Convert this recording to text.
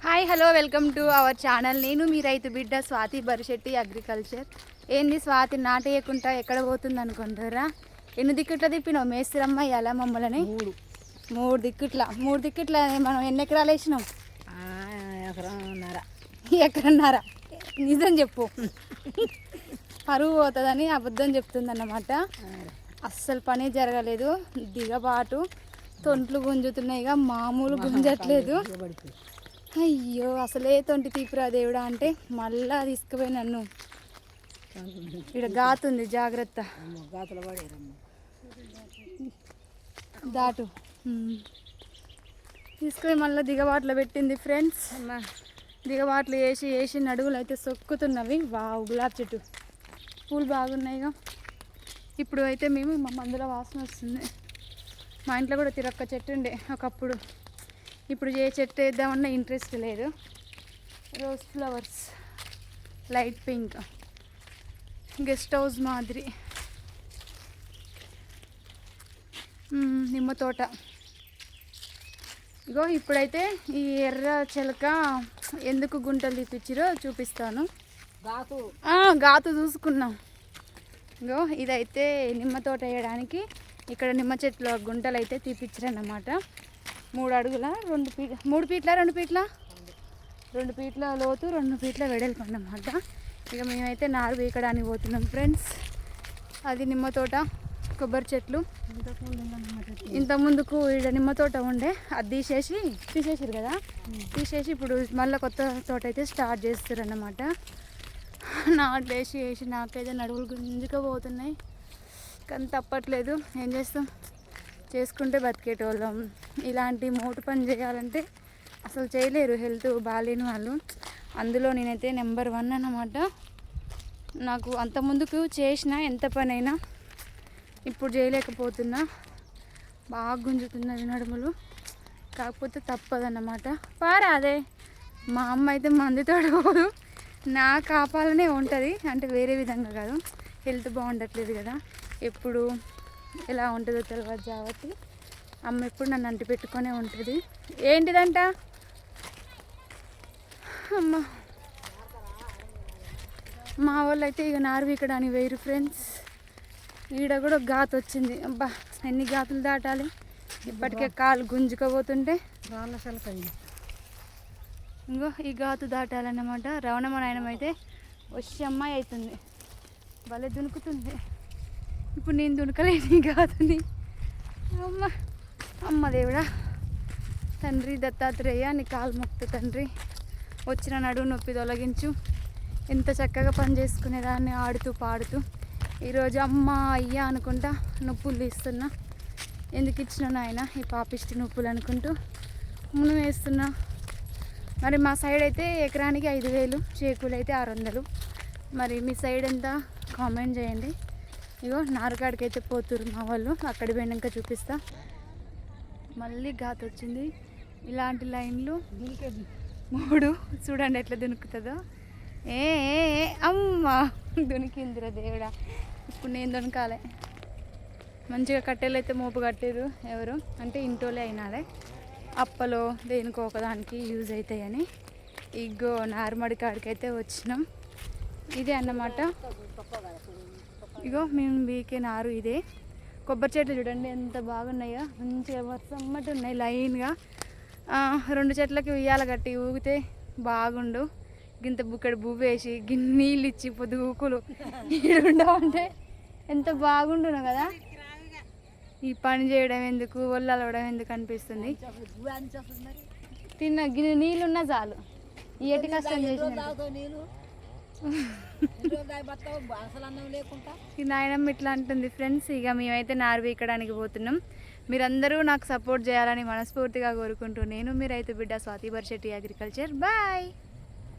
Hi hello welcome to our channel. నేను మీ రైతు బిడ్డ స్వాతి బరిశెట్టి అగ్రికల్చర్. ఏంది స్వాతి నాటేయకుండా ఎక్కడ పోతుంది అనుకుంటారా? ఎన్ని దిక్కుట్ల తిప్పినావు మేస్తిరమ్మ ఇలా మమ్మల్ని? మూడు దిక్కుట్ల మనం ఎన్ని ఎకరాలు వేసినాం? ఎకరన్నారా? నిజం చెప్పు. పరువు పోతుందని అబద్ధం చెప్తుందన్నమాట. అస్సలు పని జరగలేదు. దిగబాటు తొంట్లు గుంజుతున్నాయిగా, మామూలు గుంజట్లేదు. అయ్యో అసలే తొంటి తీపిరా దేవుడా అంటే మళ్ళా తీసుకుపోయి నన్ను ఇక్కడ గాతుంది, జాగ్రత్త దాటు తీసుకుపోయి మళ్ళీ దిగబాట్లో పెట్టింది ఫ్రెండ్స్. దిగబాట్లు వేసి నడువులు అయితే సొక్కుతున్నవి. వావ్, గులాబీ చెట్టు పూలు బాగున్నాయిగా. ఇప్పుడు అయితే మేము మా మందుల వాసన వస్తుంది. మా ఇంట్లో కూడా తిరక్క చెట్టు ఉండే ఒకప్పుడు. ఇప్పుడు ఏ చెట్టు వేద్దామన్నా ఇంట్రెస్ట్ లేదు. Rose flowers light pink, guest house మాదిరి, నిమ్మ తోట. ఇగో ఇప్పుడైతే ఈ ఎర్ర చిలక ఎందుకు గుంటలు తీపిచ్చిరో చూపిస్తాను. గాతు చూసుకున్నాం. ఇగో ఇదైతే నిమ్మ తోట వేయడానికి ఇక్కడ నిమ్మ చెట్ల గుంటలు అయితే తీపిచ్చిరన్నమాట. 3 అడుగుల 2 ఫీట్ల 2 ఫీట్ల లోతు, 2 ఫీట్ల వెడల్పు అన్నమాట. ఇక మేమైతే నారు వీకడానికి పోతున్నాం ఫ్రెండ్స్. అది నిమ్మ తోట, కొబ్బరి చెట్లు. ఇంత ముందుకు ఇక్కడ నిమ్మ తోట ఉండే, అది తీసేసారు కదా. తీసేసి ఇప్పుడు మళ్ళీ కొత్త తోట అయితే స్టార్ట్ చేస్తారు అన్నమాట. నాట్లు వేసి నాకైతే నడువులు గుంజుకపోతున్నాయి, కానీ తప్పట్లేదు. ఏం చేస్తాం, చేసుకుంటే బతికేటోళ్ళం. ఇలాంటి మోటు పని చేయాలంటే అసలు చేయలేరు, హెల్త్ బాగాలేని వాళ్ళు. అందులో నేనైతే నెంబర్ 1 అన్నమాట. నాకు అంత ముందుకు చేసిన ఎంత పని అయినా ఇప్పుడు చేయలేకపోతున్నా. బాగా గుంజుతున్నది నడుములు, కాకపోతే తప్పదన్నమాట. అదే మా అమ్మ అయితే మంది తోడుకోదు, నా కాపాలనే ఉంటుంది. అంటే వేరే విధంగా కాదు, హెల్త్ బాగుండట్లేదు కదా, ఎప్పుడు ఎలా ఉంటుందో తెలియదు కాబట్టి అమ్మ ఎప్పుడు నన్ను అంటి పెట్టుకొనే ఉంటుంది. ఏంటిదంట అమ్మ, మా వాళ్ళు అయితే ఇక నారు వీకడానికి వేరు ఫ్రెండ్స్. ఈడ కూడా గాతు వచ్చింది. అబ్బా, ఎన్ని గాతులు దాటాలి, ఇప్పటికే కాలు గుంజుకోబోతుంటే. ఇంకో ఈ గాతు దాటాలన్నమాట. రవణమ్మ నాయనమ్మ అయితే వచ్చి అమ్మాయి అవుతుంది, భలే దునుకుతుంది. ఇప్పుడు నేను దునకలేని గాతుని. అమ్మ దేవుడా, తండ్రి దత్తాత్రేయ నీ కాలు మొక్కు తండ్రి, వచ్చిన నడువు నొప్పి తొలగించు. ఎంత చక్కగా పని చేసుకునేదాన్ని ఆడుతూ పాడుతూ. ఈరోజు అమ్మ అయ్యా అనుకుంటా నొప్పులు తీస్తున్నా. ఎందుకు ఇచ్చిన నాయన ఈ పాపిష్టి నొప్పులు అనుకుంటూ మును వేస్తున్నా. మరి మా సైడ్ అయితే ఎకరానికి 5,000, చేకులు అయితే 600. మరి మీ సైడ్ ఎంత కామెంట్ చేయండి. ఇగో నారుకాడికి అయితే పోతురు మా వాళ్ళు, అక్కడికి పోయినాక చూపిస్తా. మళ్ళీ గాతు వచ్చింది. ఇలాంటి లైన్లు 3 చూడండి ఎట్లా దునుకుతుందో. అమ్మ దునికిందిరా దేవుడా. ఇప్పుడు నేను దునకాలే. మంచిగా కట్టెలు అయితే మోపు కట్టారు ఎవరు అంటే ఇంటోలే అయినాలే. అప్పలో దేనికో ఒకదానికి యూజ్ అవుతాయని ఇగో నారుమడి కాడికి అయితే వచ్చినాం. ఇదే అన్నమాట. ఇగో మేము వీకే నారు ఇదే. కొబ్బరి చెట్లు చూడండి ఎంత బాగున్నాయో, మంచిగా వర్షమ్మటి ఉన్నాయి లైన్గా. 2 చెట్లకి ఉయ్యాల కట్టి ఊగితే బాగుండు. గింత బుక్కడి బువ్వ వేసి నీళ్ళు ఇచ్చి పొద్దుగుకులు ఉండవంటే ఎంత బాగుండును కదా. ఈ పని చేయడం ఎందుకు, ఒళ్ళు అలవడం ఎందుకు అనిపిస్తుంది. తిన్న గిన్నె నీళ్ళున్నా చాలు, ఏటి కష్టం చేసిన. ఈ నాయనమ్మ ఇట్లా అంటుంది ఫ్రెండ్స్. ఇక మేమైతే నారు వీకడానికి పోతున్నాం. మీరందరూ నాకు సపోర్ట్ చేయాలని మనస్ఫూర్తిగా కోరుకుంటూ నేను మీ రైతు బిడ్డ స్వాతి బరిశెట్టి అగ్రికల్చర్. బాయ్.